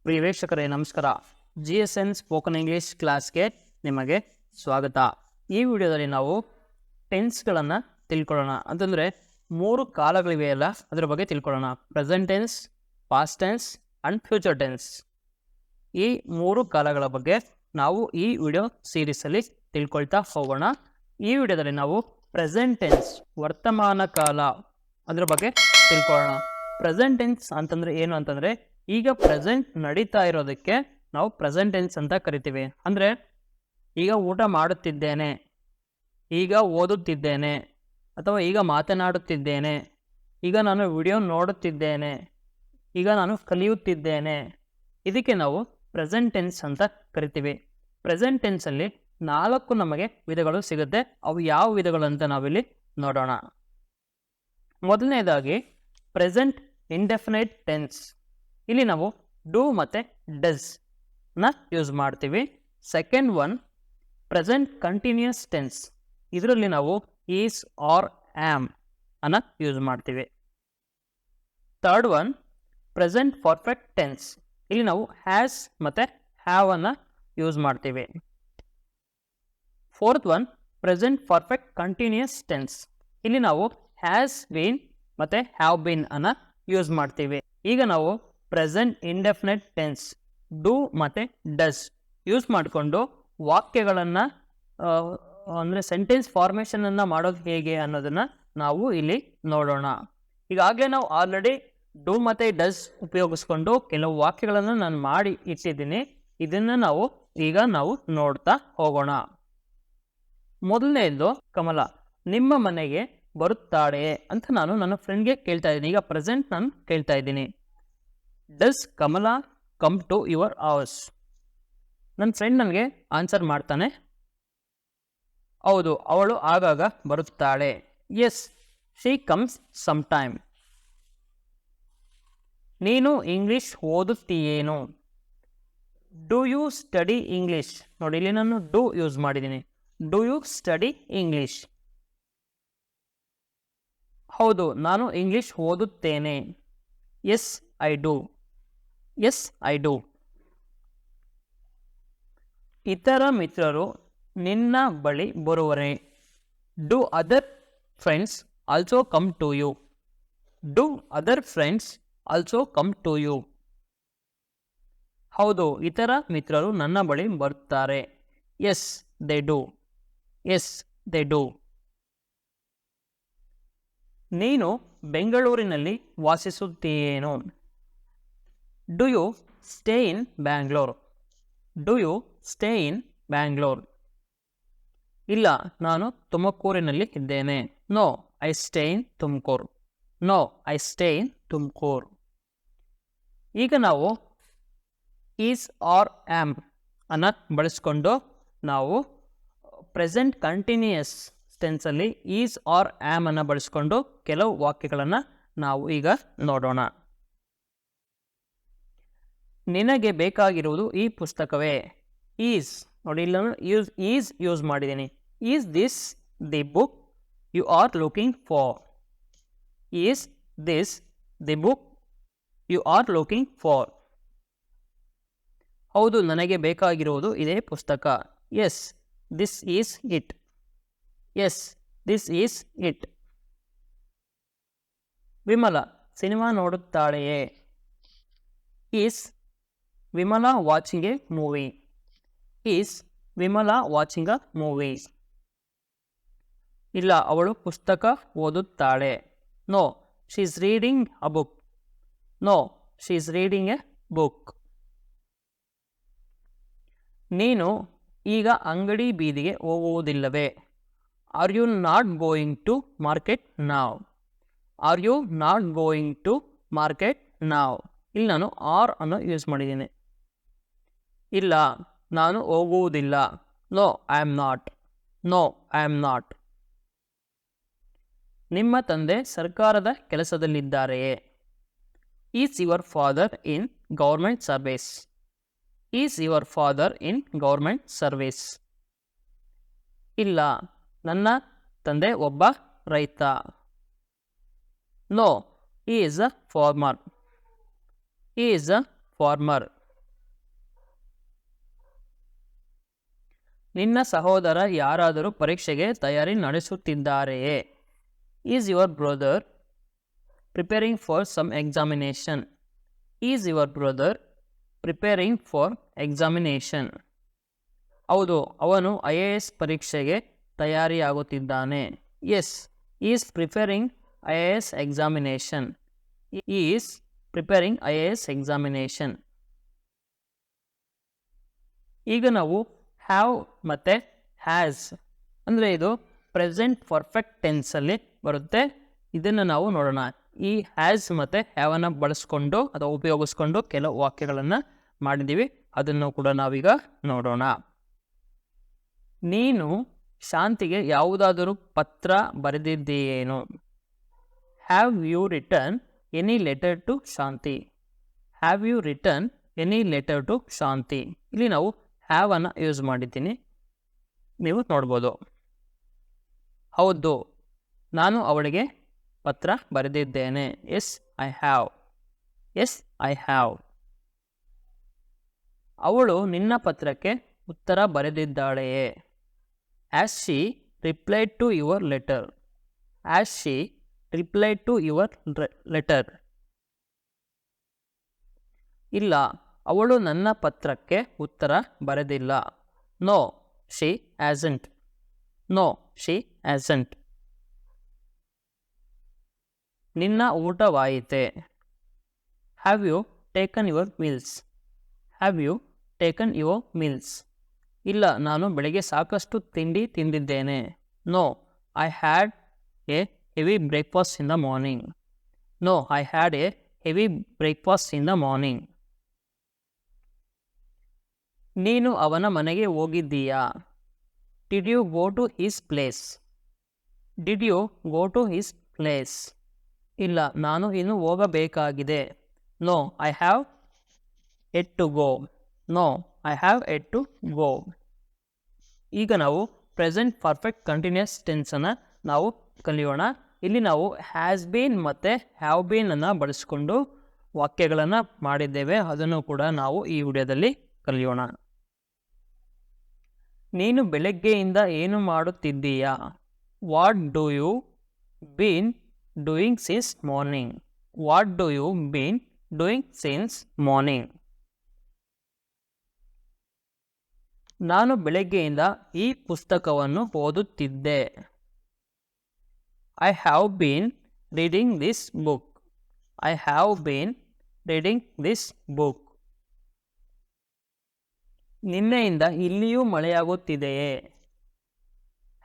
ಪ್ರಿಯ ವೀಕ್ಷಕರೇ ನಮಸ್ಕಾರ. GSN spoken English ಕ್ಲಾಸ್ಗೆ ನಿಮಗೆ ಸ್ವಾಗತ. ಈ ವಿಡಿಯೋದಲ್ಲಿ ನಾವು ಟೆನ್ಸ್ಗಳನ್ನು ತಿಳ್ಕೊಳ್ಳೋಣ. ಅಂತಂದರೆ 3 ಕಾಲಗಳಿವೆಯಲ್ಲ, ಅದರ ಬಗ್ಗೆ ತಿಳ್ಕೊಳ್ಳೋಣ. Present tense, past tense and future tense. ಈ 3 ಕಾಲಗಳ ಬಗ್ಗೆ ನಾವು ಈ ವಿಡಿಯೋ ಸೀರೀಸಲ್ಲಿ ತಿಳ್ಕೊಳ್ತಾ ಹೋಗೋಣ. ಈ ವಿಡಿಯೋದಲ್ಲಿ ನಾವು ಪ್ರೆಸೆಂಟ್ ಟೆನ್ಸ್, ವರ್ತಮಾನ ಕಾಲ, ಅದರ ಬಗ್ಗೆ ತಿಳ್ಕೊಳ್ಳೋಣ. ಪ್ರೆಸೆಂಟ್ ಟೆನ್ಸ್ ಅಂತಂದರೆ ಏನು ಅಂತಂದರೆ, ಈಗ ಪ್ರೆಸೆಂಟ್ ನಡೀತಾ ಇರೋದಕ್ಕೆ ನಾವು ಪ್ರೆಸೆಂಟ್ ಟೆನ್ಸ್ ಅಂತ ಕರಿತೀವಿ. ಅಂದರೆ ಈಗ ಊಟ ಮಾಡುತ್ತಿದ್ದೇನೆ, ಈಗ ಓದುತ್ತಿದ್ದೇನೆ, ಅಥವಾ ಈಗ ಮಾತನಾಡುತ್ತಿದ್ದೇನೆ, ಈಗ ನಾನು ವಿಡಿಯೋ ನೋಡುತ್ತಿದ್ದೇನೆ, ಈಗ ನಾನು ಕಲಿಯುತ್ತಿದ್ದೇನೆ. ಇದಕ್ಕೆ ನಾವು ಪ್ರೆಸೆಂಟ್ ಟೆನ್ಸ್ ಅಂತ ಕರಿತೀವಿ. ಪ್ರೆಸೆಂಟ್ ಟೆನ್ಸಲ್ಲಿ 4 ನಮಗೆ ವಿಧಗಳು ಸಿಗುತ್ತೆ. ಅವು ಯಾವ ವಿಧಗಳು ಅಂತ ನಾವಿಲ್ಲಿ ನೋಡೋಣ. ಮೊದಲನೇದಾಗಿ ಪ್ರೆಸೆಂಟ್ ಇಂಡೆಫಿನೈಟ್ ಟೆನ್ಸ್. ಇಲ್ಲಿ ನಾವು ಡೂ ಮತ್ತು ಡಸ್ ನ ಯೂಸ್ ಮಾಡ್ತೀವಿ. Second one present continuous tense. ಇದರಲ್ಲಿ ನಾವು ಈಸ್ ಆರ್ ಆಮ್ ಅನ್ನು ಯೂಸ್ ಮಾಡ್ತೀವಿ. Third one present perfect tense. ಇಲ್ಲಿ ನಾವು ಹ್ಯಾಸ್ ಮತ್ತು ಹ್ಯಾವ್ ಅನ್ನು ಯೂಸ್ ಮಾಡ್ತೀವಿ. Fourth one present perfect continuous tense. ಇಲ್ಲಿ ನಾವು ಹ್ಯಾಸ್ ಬೀನ್ ಮತ್ತು ಹ್ಯಾವ್ ಬೀನ್ ಅನ್ನು ಯೂಸ್ ಮಾಡ್ತೀವಿ. ಈಗ ನಾವು ಪ್ರೆಸೆಂಟ್ ಇಂಡೆಫಿನೈಟ್ ಟೆನ್ಸ್ ಡೂ ಮತ್ತು ಡಸ್ ಯೂಸ್ ಮಾಡಿಕೊಂಡು ವಾಕ್ಯಗಳನ್ನು ಅಂದರೆ ಸೆಂಟೆನ್ಸ್ ಫಾರ್ಮೇಷನನ್ನು ಮಾಡೋದು ಹೇಗೆ ಅನ್ನೋದನ್ನು ನಾವು ಇಲ್ಲಿ ನೋಡೋಣ. ಈಗಾಗಲೇ ನಾವು ಆಲ್ರೆಡಿ ಡೂ ಮತ್ತು ಡಸ್ ಉಪಯೋಗಿಸ್ಕೊಂಡು ಕೆಲವು ವಾಕ್ಯಗಳನ್ನು ನಾನು ಮಾಡಿ ಇಟ್ಟಿದ್ದೀನಿ. ಇದನ್ನು ನಾವು ನೋಡ್ತಾ ಹೋಗೋಣ. ಮೊದಲನೇದು, ಕಮಲ ನಿಮ್ಮ ಮನೆಗೆ ಬರುತ್ತಾಳೆ ಅಂತ ನಾನು ನನ್ನ ಫ್ರೆಂಡ್ಗೆ ಕೇಳ್ತಾ ಇದ್ದೀನಿ. ಈಗ ಪ್ರೆಸೆಂಟ್ ನಾನು ಕೇಳ್ತಾ ಇದ್ದೀನಿ. Does Kamala come to your house? ನನ್ನ ಫ್ರೆಂಡ್ ನನಗೆ ಆನ್ಸರ್ ಮಾಡ್ತಾನೆ, ಹೌದು, ಅವಳು ಆಗಾಗ ಬರುತ್ತಾಳೆ. Yes, she comes some time. ನೀನು ಇಂಗ್ಲಿಷ್ ಓದುತ್ತೀಯೇನು? Do you study English? ನೋಡಿ, ಇಲ್ಲಿ ನಾನು ಡೂ ಯೂಸ್ ಮಾಡಿದ್ದೀನಿ. Do you study English? ಹೌದು, ನಾನು ಇಂಗ್ಲಿಷ್ ಓದುತ್ತೇನೆ. Yes I do. Yes I do. ಇತರ ಮಿತ್ರರು ನಿನ್ನ ಬಳಿ ಬರುವರೆ? Do other friends also come to you? Do other friends also come to you? ಹೌದು, ಇತರ ಮಿತ್ರರು ನನ್ನ ಬಳಿ ಬರುತ್ತಾರೆ. Yes they do. Yes they do. ನೀನು ಬೆಂಗಳೂರಿನಲ್ಲಿ ವಾಸಿಸುತ್ತೀಯೇನು? Do you stay in Bangalore? Do you stay in Bangalore? ಇಲ್ಲ, ನಾನು ತುಮಕೂರಿನಲ್ಲಿ ಇದ್ದೇನೆ. No, I stay in Tumakuru. No, I stay in Tumakuru. ಈಗ ನಾವು ಈಸ್ ಆರ್ ಆಮ್ ಅನ್ನು ಬಳಸ್ಕೊಂಡು ನಾವು ಪ್ರೆಸೆಂಟ್ ಕಂಟಿನ್ಯೂಯಸ್ ಟೆನ್ಸಲ್ಲಿ ಈಸ್ ಆರ್ ಆಮ್ ಅನ್ನು ಬಳಸ್ಕೊಂಡು ಕೆಲವು ವಾಕ್ಯಗಳನ್ನು ನಾವು ಈಗ ನೋಡೋಣ. ನಿನಗೆ ಬೇಕಾಗಿರುವುದು ಈ ಪುಸ್ತಕವೇ? ಈಸ್, ನೋಡಿ ಇಲ್ಲ ಈಸ್ ಯೂಸ್ ಮಾಡಿದ್ದೀನಿ. Is this the book you are looking for? Is this the book you are looking for? ಹೌದು, ನನಗೆ ಬೇಕಾಗಿರುವುದು ಇದೇ ಪುಸ್ತಕ. Yes, this is it. Yes, this is it. Vimala cinema ನೋಡುತ್ತಾಳೆಯೇ? Is Vimala watching a movie? Is Vimala watching a movie? ಇಲ್ಲ, ಅವಳು ಪುಸ್ತಕ ಓದುತ್ತಾಳೆ. No, she is reading a book. No, she is reading a book. ನೀನು ಈಗ ಅಂಗಡಿ ಬೀದಿಗೆ ಹೋಗುವುದಿಲ್ಲವೇ? R you not going to market now? Are you not going to market now? ಇಲ್ಲಿ ನಾನು ಆರ್ ಅನ್ನು ಯೂಸ್ ಮಾಡಿದ್ದೀನಿ. ಇಲ್ಲ, ನಾನು ಹೋಗುವುದಿಲ್ಲ. No, I am not. No, I am not. ನಿಮ್ಮ ತಂದೆ ಸರ್ಕಾರದ ಕೆಲಸದಲ್ಲಿದ್ದಾರೆಯೇ? Is your father in government service? Is your father in government service? ಇಲ್ಲ, ನನ್ನ ತಂದೆ ಒಬ್ಬ ರೈತ. No, he is a farmer. He is a farmer. ನಿನ್ನ ಸಹೋದರ ಯಾರಾದರೂ ಪರೀಕ್ಷೆಗೆ ತಯಾರಿ ನಡೆಸುತ್ತಿದ್ದಾರೆಯೇ? Is your brother preparing for some examination? Is your brother preparing for examination? ಹೌದು, ಅವನು IAS ಪರೀಕ್ಷೆಗೆ ತಯಾರಿಯಾಗುತ್ತಿದ್ದಾನೆ. Yes, is preparing IAS examination. Is preparing IAS examination. ಈಗ ನಾವು ಹ್ಯಾವ್ ಮತ್ತು ಹ್ಯಾಸ್ ಅಂದರೆ ಇದು ಪ್ರೆಸೆಂಟ್ ಪರ್ಫೆಕ್ಟ್ ಟೆನ್ಸಲ್ಲಿ ಬರುತ್ತೆ. ಇದನ್ನು ನಾವು ನೋಡೋಣ. ಈ ಹ್ಯಾಸ್ ಮತ್ತು ಹ್ಯಾವನ್ನು ಬಳಸ್ಕೊಂಡು ಅಥವಾ ಉಪಯೋಗಿಸ್ಕೊಂಡು ಕೆಲವು ವಾಕ್ಯಗಳನ್ನು ಮಾಡಿದ್ದೀವಿ. ಅದನ್ನು ಕೂಡ ನಾವೀಗ ನೋಡೋಣ. ನೀನು ಶಾಂತಿಗೆ ಯಾವುದಾದರೂ ಪತ್ರ ಬರೆದಿದ್ದೀಯೇನು? Have you return any letter to Shanti? Have you return any letter to Shanti? ಇಲ್ಲಿ ನಾವು ಹ್ಯಾವ್ ಅನ್ನು ಯೂಸ್ ಮಾಡಿದ್ದೀನಿ, ನೀವು ನೋಡ್ಬೋದು. ಹೌದು, ನಾನು ಅವಳಿಗೆ ಪತ್ರ ಬರೆದಿದ್ದೇನೆ. Yes I have. Yes I have. ಅವಳು ನಿನ್ನ ಪತ್ರಕ್ಕೆ ಉತ್ತರ ಬರೆದಿದ್ದಾಳೆಯೇ? Has she replied to your letter? Has she replied to your letter? ಇಲ್ಲ, ಅವಳು ನನ್ನ ಪತ್ರಕ್ಕೆ ಉತ್ತರ ಬರೆದಿಲ್ಲ. No she hasn't. No she hasn't. ನಿನ್ನ ಊಟವಾಯಿತೆ? Have you taken your meals? Have you taken your meals? ಇಲ್ಲ, ನಾನು ಬೆಳಗ್ಗೆ ಸಾಕಷ್ಟು ತಿಂಡಿ ತಿಂದಿದ್ದೇನೆ. No I had a heavy breakfast in the morning. No I had a heavy breakfast in the morning. ನೀನು ಅವನ ಮನೆಗೆ ಹೋಗಿದ್ದೀಯಾ? Did you go to his place? Did you go to his place? ಇಲ್ಲ, ನಾನು ಇನ್ನು ಹೋಗಬೇಕಾಗಿದೆ. No I have yet to go. No I have yet to go. ಈಗ ನಾವು ಪ್ರೆಸೆಂಟ್ ಪರ್ಫೆಕ್ಟ್ ಕಂಟಿನ್ಯೂಸ್ ಟೆನ್ಸನ್ನು ನಾವು ಕಲಿಯೋಣ. ಇಲ್ಲಿ ನಾವು ಹ್ಯಾಸ್ ಬೀನ್ ಮತ್ತು ಹ್ಯಾವ್ ಬೀನ್ ಅನ್ನು ಬಳಸಿಕೊಂಡು ವಾಕ್ಯಗಳನ್ನು ಮಾಡಿದ್ದೇವೆ. ಅದನ್ನು ಕೂಡ ನಾವು ಈ ವಿಡಿಯೋದಲ್ಲಿ ಕಲಿಯೋಣ. ನೀನು ಬೆಳಗ್ಗೆಯಿಂದ ಏನು ಮಾಡುತ್ತಿದ್ದೀಯಾ? What do you been doing since morning? What do you been doing since morning? ನಾನು ಬೆಳಗ್ಗೆಯಿಂದ ಈ ಪುಸ್ತಕವನ್ನು ಓದುತ್ತಿದ್ದೆ. I have been reading this book. I have been reading this book. ನಿನ್ನೆಯಿಂದ ಇಲ್ಲಿಯೂ ಮಳೆಯಾಗುತ್ತಿದೆಯೇ?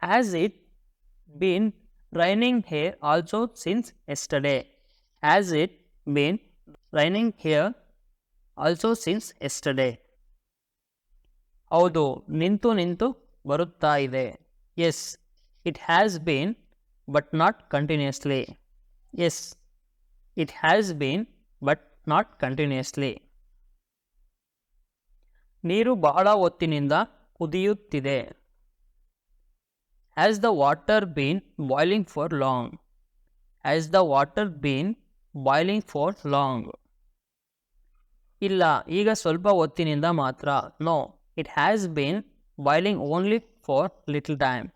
Has it been raining here also since yesterday? Has it been raining here also since yesterday? ಹೌದು, ನಿಂತು ನಿಂತು ಬರುತ್ತಾ ಇದೆ. Yes, it has been but not continuously. Yes, it has been but not continuously. ನೀರು ಬಹಳ ಹೊತ್ತಿನಿಂದ ಕುದಿಯುತ್ತಿದೆ. Has the water been boiling for long? Has the water been boiling for long? ಇಲ್ಲ, ಈಗ ಸ್ವಲ್ಪ ಹೊತ್ತಿನಿಂದ ಮಾತ್ರ. No it has been boiling only for little time.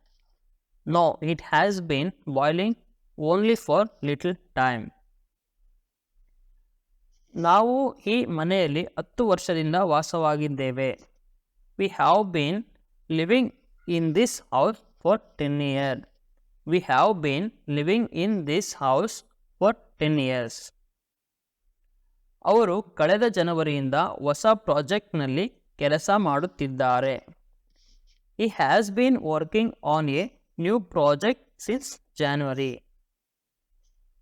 No it has been boiling only for little time. ನಾವು ಈ ಮನೆಯಲ್ಲಿ 10 ವರ್ಷದಿಂದ ವಾಸವಾಗಿದ್ದೇವೆ. We have been living in this house for 10 years. We have been living in this house for 10 years. ಅವರು ಕಳೆದ ಜನವರಿಯಿಂದ ಹೊಸ ಪ್ರಾಜೆಕ್ಟ್ನಲ್ಲಿ ಕೆಲಸ ಮಾಡುತ್ತಿದ್ದಾರೆ. He has been working on A new project since January.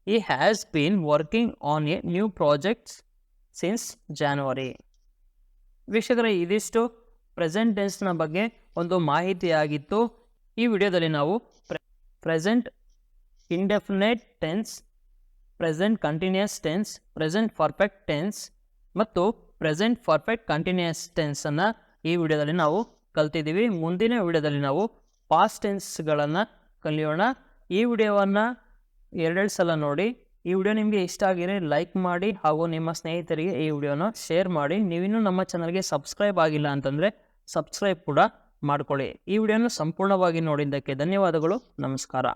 He has been working on a new project since January. ವೀಕ್ಷಕರೇ, ಇದಿಷ್ಟು present ಟೆನ್ಸ್ನ ಬಗ್ಗೆ ಒಂದು ಮಾಹಿತಿಯಾಗಿತ್ತು. ಈ ವಿಡಿಯೋದಲ್ಲಿ ನಾವು present indefinite tense, present continuous tense, present perfect tense ಮತ್ತು ಪ್ರೆಸೆಂಟ್ ಪರ್ಫೆಕ್ಟ್ ಕಂಟಿನ್ಯೂಸ್ ಟೆನ್ಸನ್ನು ಈ ವಿಡಿಯೋದಲ್ಲಿ ನಾವು ಕಲ್ತಿದ್ದೀವಿ. ಮುಂದಿನ ವಿಡಿಯೋದಲ್ಲಿ ನಾವು ಪಾಸ್ಟ್ ಟೆನ್ಸ್ಗಳನ್ನು ಕಲಿಯೋಣ. ಈ ವಿಡಿಯೋವನ್ನು 2 ಸಲ ನೋಡಿ. ಈ ವಿಡಿಯೋ ನಿಮಗೆ ಇಷ್ಟ ಆಗಿದ್ರೆ ಲೈಕ್ ಮಾಡಿ ಹಾಗೂ ನಿಮ್ಮ ಸ್ನೇಹಿತರಿಗೆ ಈ ವಿಡಿಯೋನ ಶೇರ್ ಮಾಡಿ. ನೀವಿನ್ನೂ ನಮ್ಮ ಚಾನಲ್ಗೆ ಸಬ್ಸ್ಕ್ರೈಬ್ ಆಗಿಲ್ಲ ಅಂತಂದರೆ ಸಬ್ಸ್ಕ್ರೈಬ್ ಕೂಡ ಮಾಡ್ಕೊಳ್ಳಿ. ಈ ವಿಡಿಯೋನ ಸಂಪೂರ್ಣವಾಗಿ ನೋಡಿದ್ದಕ್ಕೆ ಧನ್ಯವಾದಗಳು. ನಮಸ್ಕಾರ.